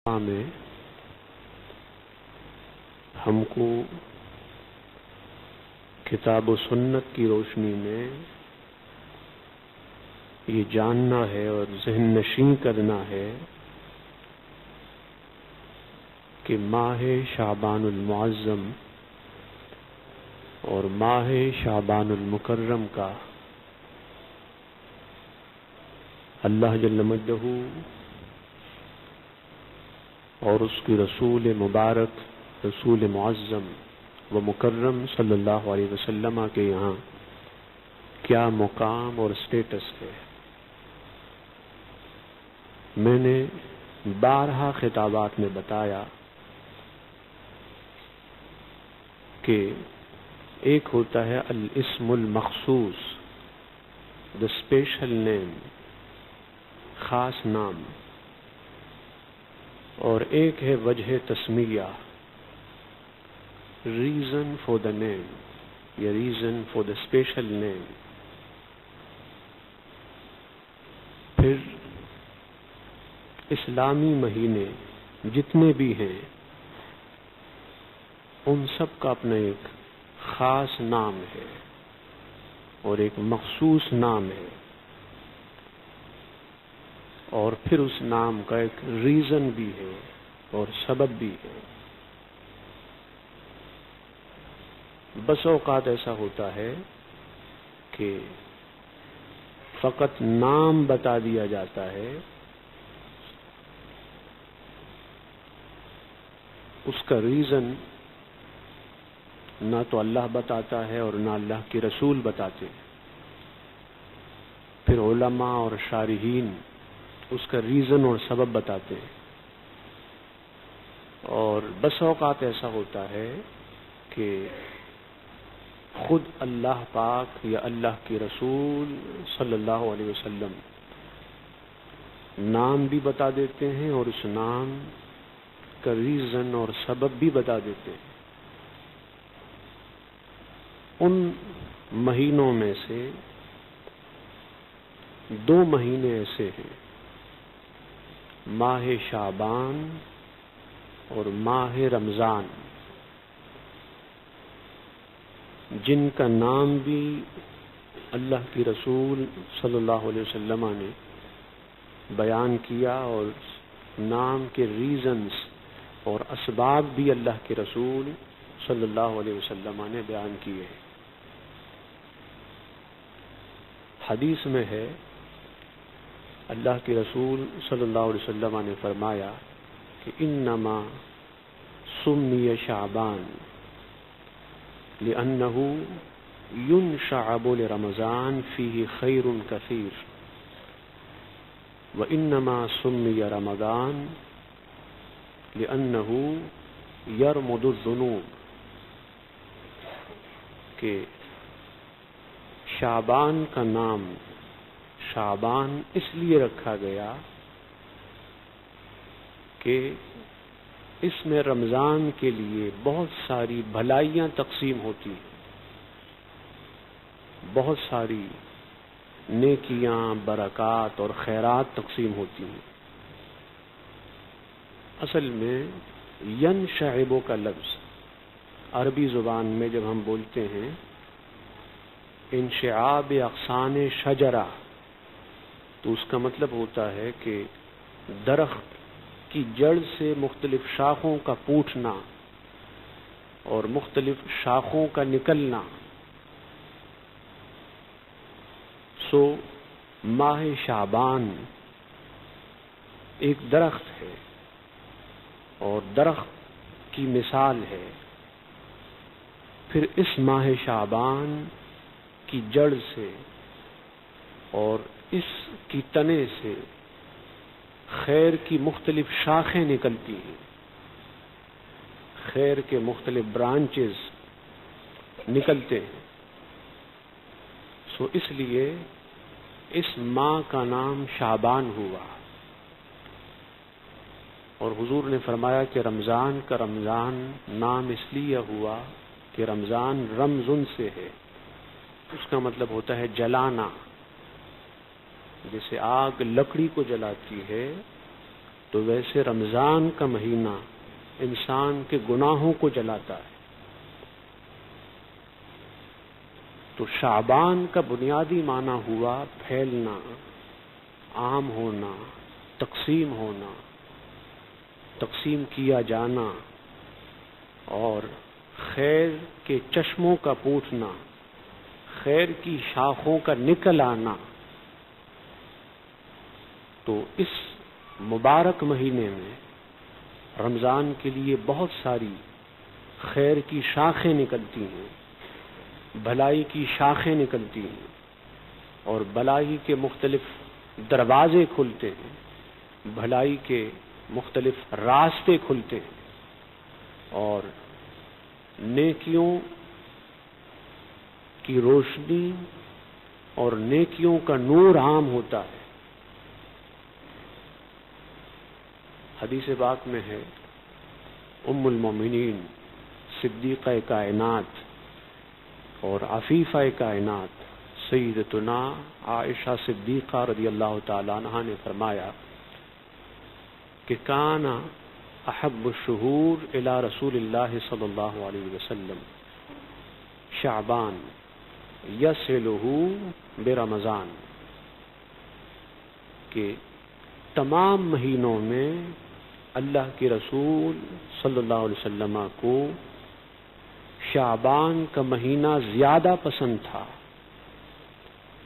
میں ہم کو کتاب و سنت کی روشنی میں یہ جاننا ہے اور ذہن نشین کرنا ہے کہ ماہ شعبان المعظم اور ماہ شعبان المکرم کا اللہ جل مجدہ اور اس کی رسول مبارک رسول معظم و مکرم صلی اللہ علیہ وسلم کے یہاں کیا مقام اور اسٹیٹس ہے۔ میں نے بارہا خطابات میں بتایا کہ ایک ہوتا ہے الاسم المخصوص، the special name، خاص نام، اور ایک ہے وجہ تسمیہ، ریزن فار دا نیم یا ریزن فار دا اسپیشل نیم۔ پھر اسلامی مہینے جتنے بھی ہیں ان سب کا اپنا ایک خاص نام ہے اور ایک مخصوص نام ہے، اور پھر اس نام کا ایک ریزن بھی ہے اور سبب بھی ہے۔ بس اوقات ایسا ہوتا ہے کہ فقط نام بتا دیا جاتا ہے، اس کا ریزن نہ تو اللہ بتاتا ہے اور نہ اللہ کے رسول بتاتے۔ پھر علماء اور شارحین اس کا ریزن اور سبب بتاتے ہیں، اور بس اوقات ایسا ہوتا ہے کہ خود اللہ پاک یا اللہ کے رسول صلی اللہ علیہ وسلم نام بھی بتا دیتے ہیں اور اس نام کا ریزن اور سبب بھی بتا دیتے ہیں۔ ان مہینوں میں سے 2 مہینے ایسے ہیں، ماہ شعبان اور ماہ رمضان، جن کا نام بھی اللہ کی رسول صلی اللہ علیہ وسلم نے بیان کیا اور نام کے ریزنز اور اسباب بھی اللہ کے رسول صلی اللہ علیہ وسلم نے بیان کیے ہیں۔ حدیث میں ہے اللہ کے رسول صلی اللہ علیہ وسلم نے فرمایا کہ انما سمی شعبان لأنه ينشعب لرمضان فيه خير كثير، وإنما سمي رمضان لأنه يرمد الذنوب، کہ شعبان کا نام شعبان اس لیے رکھا گیا کہ اس میں رمضان کے لیے بہت ساری بھلائیاں تقسیم ہوتی ہیں، بہت ساری نیکیاں، برکات اور خیرات تقسیم ہوتی ہیں۔ اصل میں ینشعب کا لفظ عربی زبان میں جب ہم بولتے ہیں انشعاب اغصان شجرہ، تو اس کا مطلب ہوتا ہے کہ درخت کی جڑ سے مختلف شاخوں کا پوٹنا اور مختلف شاخوں کا نکلنا۔ سو ماہ شعبان ایک درخت ہے اور درخت کی مثال ہے، پھر اس ماہ شعبان کی جڑ سے اور اس کی تنے سے خیر کی مختلف شاخیں نکلتی ہیں، خیر کے مختلف برانچز نکلتے ہیں۔ سو اس لیے اس ماہ کا نام شعبان ہوا، اور حضور نے فرمایا کہ رمضان کا رمضان نام اس لیے ہوا کہ رمضان رمضن سے ہے، اس کا مطلب ہوتا ہے جلانا، جیسے آگ لکڑی کو جلاتی ہے تو ویسے رمضان کا مہینہ انسان کے گناہوں کو جلاتا ہے۔ تو شعبان کا بنیادی معنی ہوا پھیلنا، عام ہونا، تقسیم ہونا، تقسیم کیا جانا، اور خیر کے چشموں کا پھوٹنا، خیر کی شاخوں کا نکل آنا۔ تو اس مبارک مہینے میں رمضان کے لیے بہت ساری خیر کی شاخیں نکلتی ہیں، بھلائی کی شاخیں نکلتی ہیں، اور بھلائی کے مختلف دروازے کھلتے ہیں، بھلائی کے مختلف راستے کھلتے ہیں، اور نیکیوں کی روشنی اور نیکیوں کا نور عام ہوتا ہے۔ حدیث پاک میں ہے، ام المومنین صدیقہ کائنات اور عفیفہ کائنات سیدتنا عائشہ صدیقہ رضی اللہ تعالی عنہا نے فرمایا کہ کان احب الشہور الی رسول اللہ صلی اللہ علیہ وسلم شعبان یصلہ برمضان، کہ تمام مہینوں میں اللہ کے رسول صلی اللہ علیہ وسلم کو شعبان کا مہینہ زیادہ پسند تھا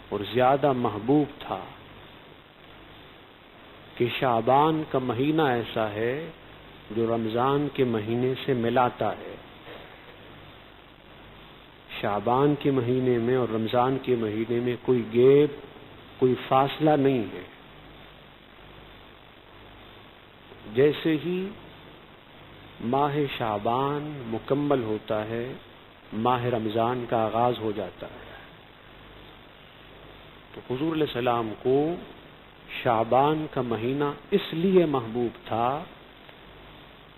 اور زیادہ محبوب تھا، کہ شعبان کا مہینہ ایسا ہے جو رمضان کے مہینے سے ملاتا ہے۔ شعبان کے مہینے میں اور رمضان کے مہینے میں کوئی گیپ، کوئی فاصلہ نہیں ہے۔ جیسے ہی ماہ شعبان مکمل ہوتا ہے، ماہ رمضان کا آغاز ہو جاتا ہے۔ تو حضور علیہ السلام کو شعبان کا مہینہ اس لیے محبوب تھا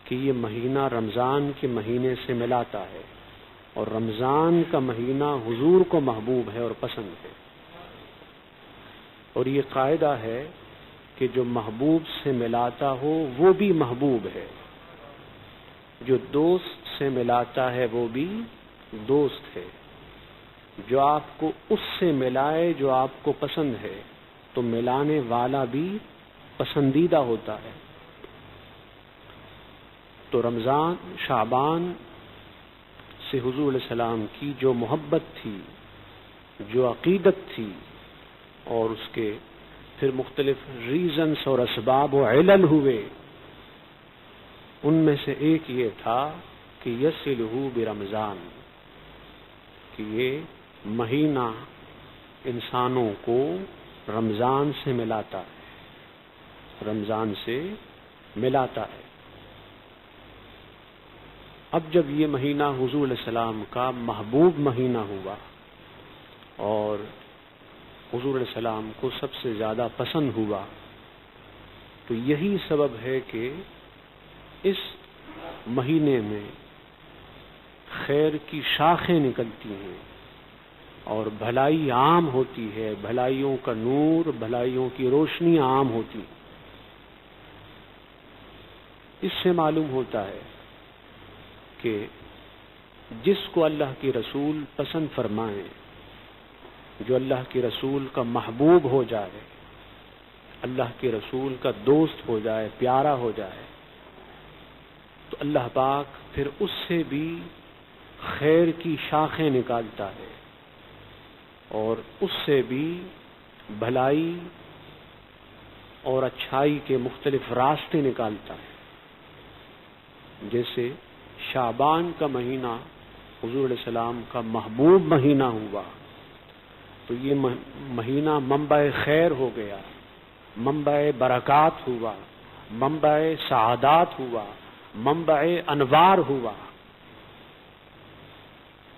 کہ یہ مہینہ رمضان کے مہینے سے ملاتا ہے، اور رمضان کا مہینہ حضور کو محبوب ہے اور پسند ہے۔ اور یہ قاعدہ ہے کہ جو محبوب سے ملاتا ہو وہ بھی محبوب ہے، جو دوست سے ملاتا ہے وہ بھی دوست ہے۔ جو آپ کو اس سے ملائے جو آپ کو پسند ہے تو ملانے والا بھی پسندیدہ ہوتا ہے۔ تو رمضان شعبان سے حضور علیہ السلام کی جو محبت تھی، جو عقیدت تھی، اور اس کے پھر مختلف ریزنز اور اسباب و علل ہوئے، ان میں سے ایک یہ تھا کہ یصلہ برمضان، کہ یہ مہینہ انسانوں کو رمضان سے ملاتا ہے، رمضان سے ملاتا ہے۔ اب جب یہ مہینہ حضور علیہ السلام کا محبوب مہینہ ہوا اور حضور علیہ السلام کو سب سے زیادہ پسند ہوا، تو یہی سبب ہے کہ اس مہینے میں خیر کی شاخیں نکلتی ہیں اور بھلائی عام ہوتی ہے، بھلائیوں کا نور، بھلائیوں کی روشنی عام ہوتی ہے۔ اس سے معلوم ہوتا ہے کہ جس کو اللہ کے رسول پسند فرمائیں، جو اللہ کے رسول کا محبوب ہو جائے، اللہ کے رسول کا دوست ہو جائے، پیارا ہو جائے، تو اللہ پاک پھر اس سے بھی خیر کی شاخیں نکالتا ہے اور اس سے بھی بھلائی اور اچھائی کے مختلف راستے نکالتا ہے۔ جیسے شعبان کا مہینہ حضور علیہ السلام کا محبوب مہینہ ہوا تو یہ مہینہ منبع خیر ہو گیا، منبع برکات ہوا، منبع سعادات ہوا، منبع انوار ہوا،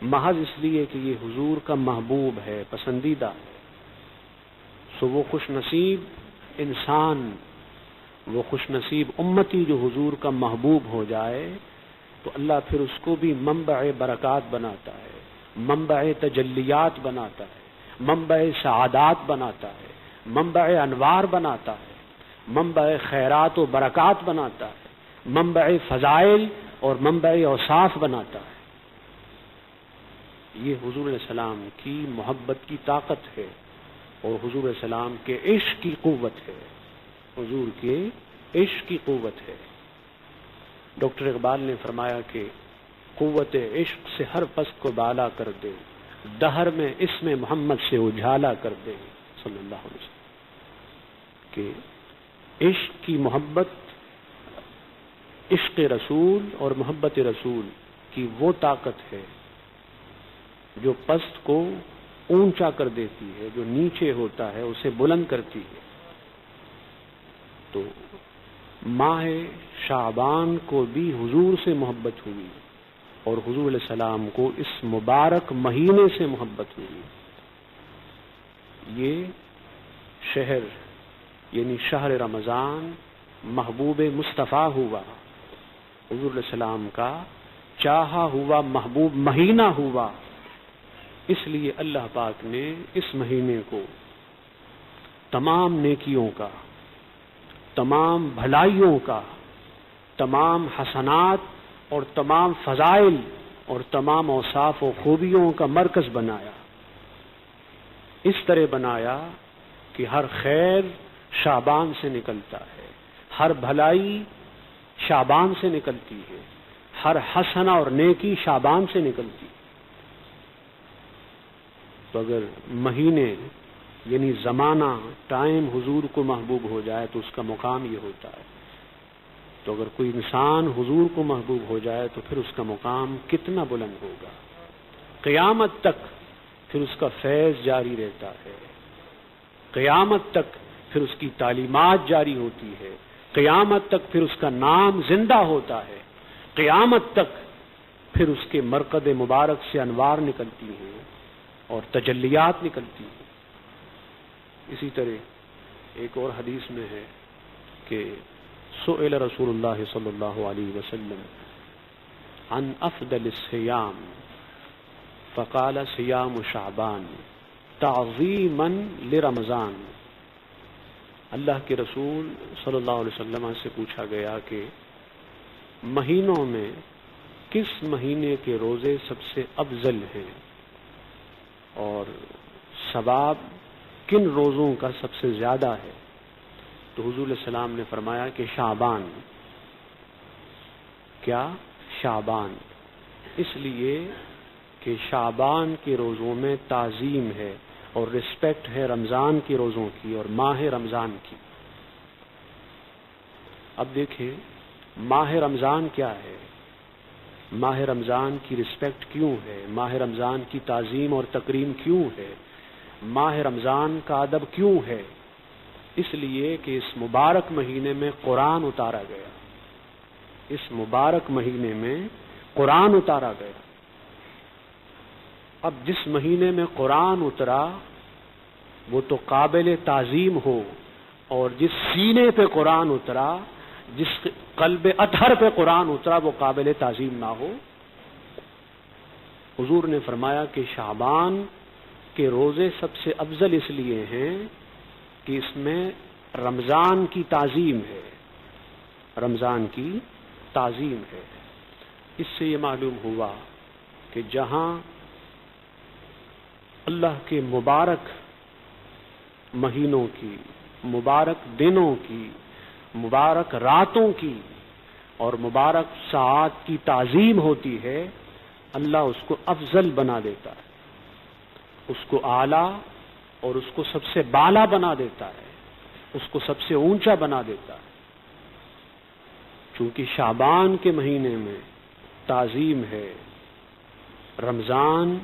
محض اس لیے کہ یہ حضور کا محبوب ہے، پسندیدہ ہے۔ سو وہ خوش نصیب انسان، وہ خوش نصیب امتی جو حضور کا محبوب ہو جائے تو اللہ پھر اس کو بھی منبع برکات بناتا ہے، منبع تجلیات بناتا ہے، منبع سعادات بناتا ہے، منبع انوار بناتا ہے، منبع خیرات و برکات بناتا ہے، منبع فضائل اور منبع اوصاف بناتا ہے۔ یہ حضور علیہ السلام کی محبت کی طاقت ہے اور حضور علیہ السلام کے عشق کی قوت ہے، حضور کے عشق کی قوت ہے۔ ڈاکٹر اقبال نے فرمایا کہ قوت عشق سے ہر پست کو بالا کر دے، دہر میں اسم محمد سے اجالا کر دے صلی اللہ علیہ وسلم۔ کہ عشق کی محبت، عشق رسول اور محبت رسول کی وہ طاقت ہے جو پست کو اونچا کر دیتی ہے، جو نیچے ہوتا ہے اسے بلند کرتی ہے۔ تو ماہ شعبان کو بھی حضور سے محبت ہوئی اور حضور علیہ السلام کو اس مبارک مہینے سے محبت ہوئی۔ یہ شہر یعنی شہر رمضان محبوب مصطفیٰ ہوا، حضور علیہ السلام کا چاہا ہوا محبوب مہینہ ہوا۔ اس لیے اللہ پاک نے اس مہینے کو تمام نیکیوں کا، تمام بھلائیوں کا، تمام حسنات اور تمام فضائل اور تمام اوصاف و خوبیوں کا مرکز بنایا۔ اس طرح بنایا کہ ہر خیر شعبان سے نکلتا ہے، ہر بھلائی شعبان سے نکلتی ہے، ہر حسنہ اور نیکی شعبان سے نکلتی ہے۔ تو اگر مہینے یعنی زمانہ، ٹائم حضور کو محبوب ہو جائے تو اس کا مقام یہ ہوتا ہے۔ تو اگر کوئی انسان حضور کو محبوب ہو جائے تو پھر اس کا مقام کتنا بلند ہوگا، قیامت تک پھر اس کا فیض جاری رہتا ہے، قیامت تک پھر اس کی تعلیمات جاری ہوتی ہے، قیامت تک پھر اس کا نام زندہ ہوتا ہے، قیامت تک پھر اس کے مرقد مبارک سے انوار نکلتی ہیں اور تجلیات نکلتی ہیں۔ اسی طرح ایک اور حدیث میں ہے کہ سئل رسول اللہ صلی اللہ علیہ وسلم عن افضل الصیام فقال صیام شعبان تعظیما لرمضان۔ اللہ کے رسول صلی اللہ علیہ وسلم سے پوچھا گیا کہ مہینوں میں کس مہینے کے روزے سب سے افضل ہیں اور ثواب کن روزوں کا سب سے زیادہ ہے؟ تو حضور علیہ السلام نے فرمایا کہ شعبان۔ کیا؟ شعبان۔ اس لیے کہ شعبان کے روزوں میں تعظیم ہے اور رسپیکٹ ہے رمضان کے روزوں کی اور ماہ رمضان کی۔ اب دیکھیں ماہ رمضان کیا ہے، ماہ رمضان کی رسپیکٹ کیوں ہے، ماہ رمضان کی تعظیم اور تکریم کیوں ہے، ماہ رمضان کا ادب کیوں ہے؟ اس لیے کہ اس مبارک مہینے میں قرآن اتارا گیا، اس مبارک مہینے میں قرآن اتارا گیا۔ اب جس مہینے میں قرآن اترا وہ تو قابل تعظیم ہو، اور جس سینے پہ قرآن اترا، جس قلب اطہر پہ قرآن اترا، وہ قابل تعظیم نہ ہو۔ حضور نے فرمایا کہ شعبان کے روزے سب سے افضل اس لیے ہیں کہ اس میں رمضان کی تعظیم ہے، رمضان کی تعظیم ہے۔ اس سے یہ معلوم ہوا کہ جہاں اللہ کے مبارک مہینوں کی، مبارک دنوں کی، مبارک راتوں کی اور مبارک ساعات کی تعظیم ہوتی ہے، اللہ اس کو افضل بنا دیتا ہے، اس کو اعلیٰ اور اس کو سب سے بالا بنا دیتا ہے، اس کو سب سے اونچا بنا دیتا ہے۔ چونکہ شعبان کے مہینے میں تعظیم ہے رمضان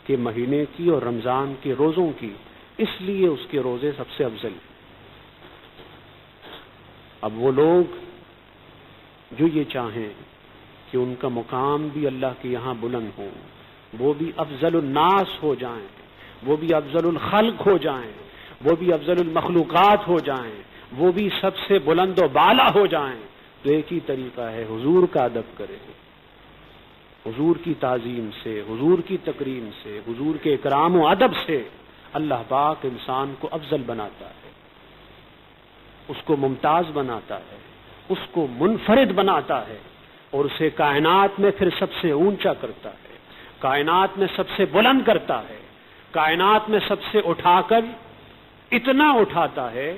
کے مہینے کی اور رمضان کے روزوں کی، اس لیے اس کے روزے سب سے افضل ہیں۔ اب وہ لوگ جو یہ چاہیں کہ ان کا مقام بھی اللہ کے یہاں بلند ہو، وہ بھی افضل الناس ہو جائیں، وہ بھی افضل الخلق ہو جائیں، وہ بھی افضل المخلوقات ہو جائیں، وہ بھی سب سے بلند و بالا ہو جائیں، تو ایک ہی طریقہ ہے، حضور کا ادب کریں، حضور کی تعظیم سے، حضور کی تکریم سے، حضور کے اکرام و ادب سے اللہ پاک انسان کو افضل بناتا ہے۔ اس کو ممتاز بناتا ہے، اس کو منفرد بناتا ہے اور اسے کائنات میں پھر سب سے اونچا کرتا ہے، کائنات میں سب سے بلند کرتا ہے، کائنات میں سب سے اٹھا کر اتنا اٹھاتا ہے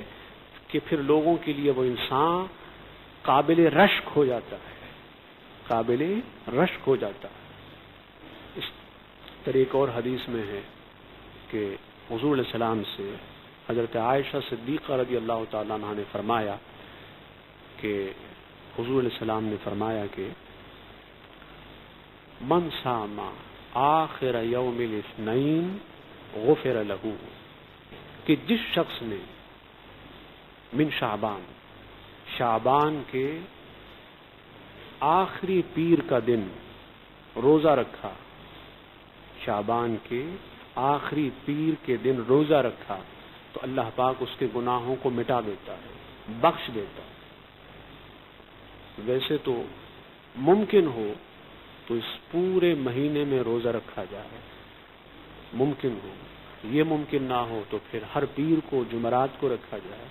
کہ پھر لوگوں کے لیے وہ انسان قابل رشک ہو جاتا ہے، قابل رشک ہو جاتا ہے۔ اس طرح ایک اور حدیث میں ہے کہ حضور علیہ السلام سے حضرت عائشہ صدیقہ رضی اللہ تعالیٰ عنہ نے فرمایا کہ حضور علیہ السلام نے فرمایا کہ من صام آخر یوم الاثنین غفر لہ، کہ جس شخص نے من شعبان کے آخری پیر کا دن روزہ رکھا، شعبان کے آخری پیر کے دن روزہ رکھا تو اللہ پاک اس کے گناہوں کو مٹا دیتا ہے، بخش دیتا ہے۔ ویسے تو ممکن ہو تو اس پورے مہینے میں روزہ رکھا جائے، ممکن ہو، یہ ممکن نہ ہو تو پھر ہر پیر کو جمعرات کو رکھا جائے،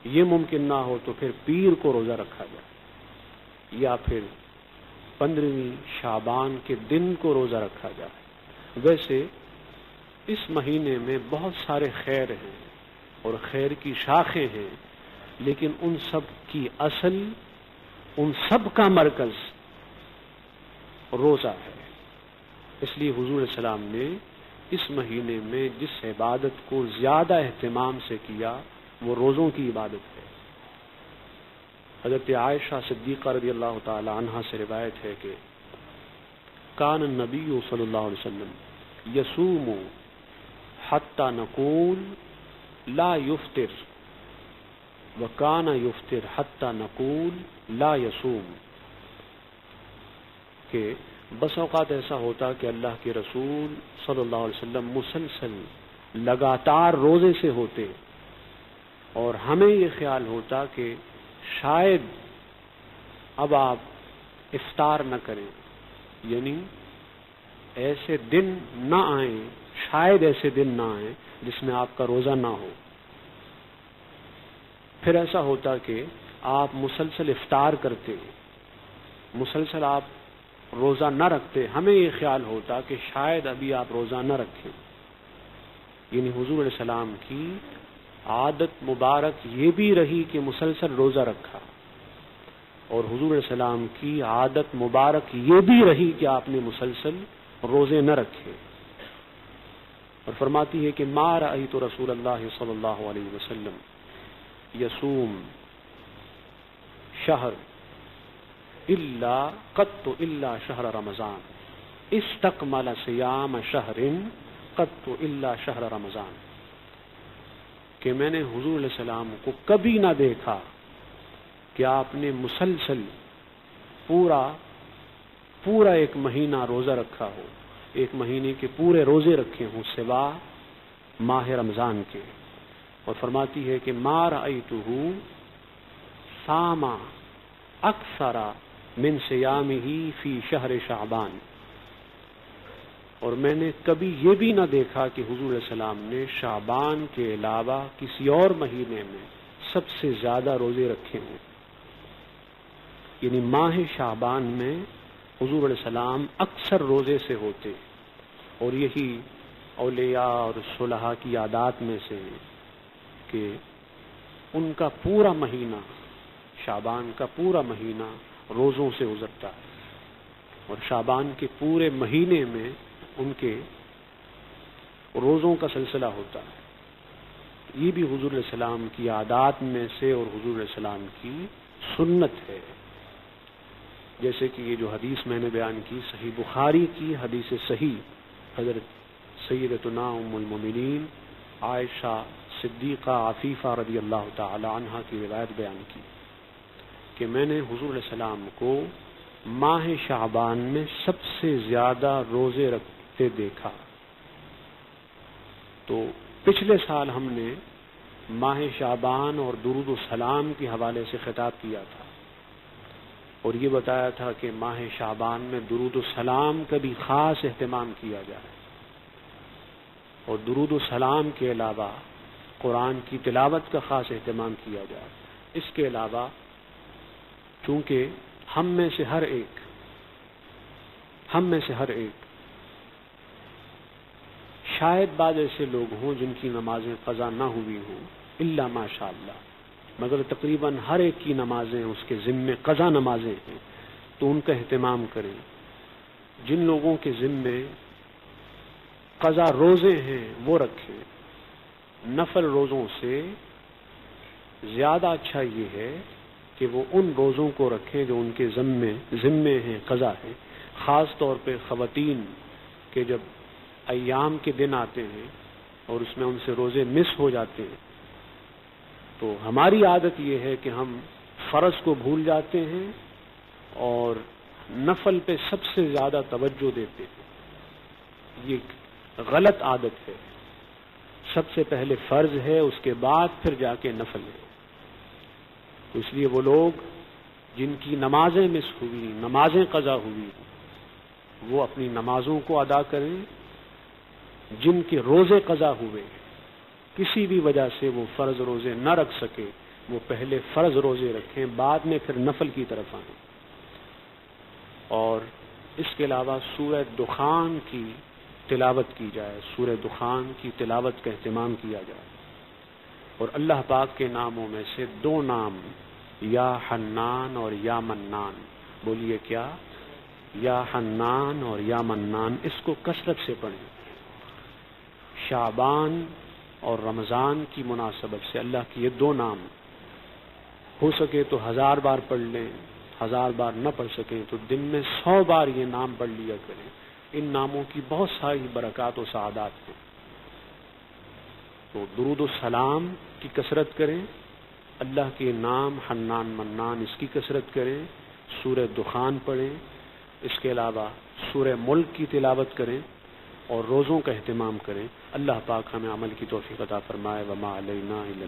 یہ ممکن نہ ہو تو پھر پیر کو روزہ رکھا جائے، یا پھر 15ویں شعبان کے دن کو روزہ رکھا جائے۔ ویسے اس مہینے میں بہت سارے خیر ہیں اور خیر کی شاخیں ہیں، لیکن ان سب کی اصل، ان سب کا مرکز روزہ ہے۔ اس لیے حضور علیہ السلام نے اس مہینے میں جس عبادت کو زیادہ اہتمام سے کیا وہ روزوں کی عبادت ہے۔ حضرت عائشہ صدیقہ رضی اللہ تعالی عنہا سے روایت ہے کہ کان النبی صلی اللہ علیہ وسلم یصوم حتی نقول لا یفطر وکان یفطر حتی نقول لا یصوم، کہ بس اوقات ایسا ہوتا کہ اللہ کے رسول صلی اللہ علیہ وسلم مسلسل لگاتار روزے سے ہوتے اور ہمیں یہ خیال ہوتا کہ شاید اب آپ افطار نہ کریں، یعنی ایسے دن نہ آئیں، شاید ایسے دن نہ آئیں جس میں آپ کا روزہ نہ ہو۔ پھر ایسا ہوتا کہ آپ مسلسل افطار کرتے، مسلسل آپ روزہ نہ رکھتے، ہمیں یہ خیال ہوتا کہ شاید ابھی آپ روزہ نہ رکھیں۔ یعنی حضور علیہ السلام کی عادت مبارک یہ بھی رہی کہ مسلسل روزہ رکھا، اور حضور علیہ السلام کی عادت مبارک یہ بھی رہی کہ آپ نے مسلسل روزے نہ رکھے۔ اور فرماتی ہے کہ ما رأیت رسول اللہ صلی اللہ علیہ وسلم یصوم شہر الا شہر رمضان استکمل صیام شہر قط الا شہر رمضان، کہ میں نے حضور علیہ السلام کو کبھی نہ دیکھا کہ آپ نے مسلسل پورا ایک مہینہ روزہ رکھا ہو، ایک مہینے کے پورے روزے رکھے ہوں سوا ماہ رمضان کے۔ اور فرماتی ہے کہ ما رأیتہ صام اکثر من صیامہ فی شہر شعبان، اور میں نے کبھی یہ بھی نہ دیکھا کہ حضور علیہ السلام نے شعبان کے علاوہ کسی اور مہینے میں سب سے زیادہ روزے رکھے ہوں۔ یعنی ماہ شعبان میں حضور علیہ السلام اکثر روزے سے ہوتے، اور یہی اولیاء اور صلحاء کی عادات میں سے ہے کہ ان کا پورا مہینہ، شعبان کا پورا مہینہ روزوں سے گزرتا ہے، اور شعبان کے پورے مہینے میں ان کے روزوں کا سلسلہ ہوتا ہے۔ یہ بھی حضور علیہ السلام کی عادات میں سے اور حضور علیہ السلام کی سنت ہے۔ جیسے کہ یہ جو حدیث میں نے بیان کی صحیح بخاری کی حدیث صحیح، حضرت سیدتنا ام المومنین عائشہ صدیقہ عفیفہ رضی اللہ تعالی عنہا کی روایت بیان کی کہ میں نے حضور علیہ السلام کو ماہ شعبان میں سب سے زیادہ روزے رکھتے دیکھا۔ تو پچھلے سال ہم نے ماہ شعبان اور درود و سلام کے حوالے سے خطاب کیا تھا، اور یہ بتایا تھا کہ ماہ شعبان میں درود و سلام کا بھی خاص اہتمام کیا جائے، اور درود و سلام کے علاوہ قرآن کی تلاوت کا خاص اہتمام کیا جائے، اس کے علاوہ چونکہ ہم میں سے ہر ایک شاید بعض ایسے لوگ ہوں جن کی نمازیں قضا نہ ہوئی ہوں الا ماشاء اللہ، مگر تقریباً ہر ایک کی نمازیں اس کے ذمے قضا نمازیں ہیں، تو ان کا اہتمام کریں۔ جن لوگوں کے ذمے قضا روزے ہیں وہ رکھیں۔ نفل روزوں سے زیادہ اچھا یہ ہے کہ وہ ان روزوں کو رکھیں جو ان کے ذمے ہیں، قضا ہیں۔ خاص طور پہ خواتین کے جب ایام کے دن آتے ہیں اور اس میں ان سے روزے مس ہو جاتے ہیں، تو ہماری عادت یہ ہے کہ ہم فرض کو بھول جاتے ہیں اور نفل پہ سب سے زیادہ توجہ دیتے ہیں۔ یہ غلط عادت ہے۔ سب سے پہلے فرض ہے، اس کے بعد پھر جا کے نفل ہے۔ تو اس لیے وہ لوگ جن کی نمازیں مس ہوئی، نمازیں قضا ہوئی، وہ اپنی نمازوں کو ادا کریں۔ جن کے روزے قضا ہوئے، کسی بھی وجہ سے وہ فرض روزے نہ رکھ سکے، وہ پہلے فرض روزے رکھیں، بعد میں پھر نفل کی طرف آئیں۔ اور اس کے علاوہ سورہ دخان کی تلاوت کی جائے، سورہ دخان کی تلاوت کا اہتمام کیا جائے۔ اور اللہ پاک کے ناموں میں سے 2 نام یا حنان اور یا منان، بولیے کیا؟ یا حنان اور یا منان، اس کو کثرت سے پڑھیں۔ شعبان اور رمضان کی مناسبت سے اللہ کے یہ 2 نام ہو سکے تو 1000 بار پڑھ لیں، 1000 بار نہ پڑھ سکیں تو دن میں 100 بار یہ نام پڑھ لیا کریں۔ ان ناموں کی بہت ساری برکات و سعادات ہیں۔ تو درود و سلام کی کثرت کریں، اللہ کے نام حنان منان اس کی کثرت کریں، سورہ دخان پڑھیں، اس کے علاوہ سورہ ملک کی تلاوت کریں اور روزوں کا اہتمام کریں۔ اللہ پاک ہمیں عمل کی توفیق عطا فرمائے۔ وما علینا الا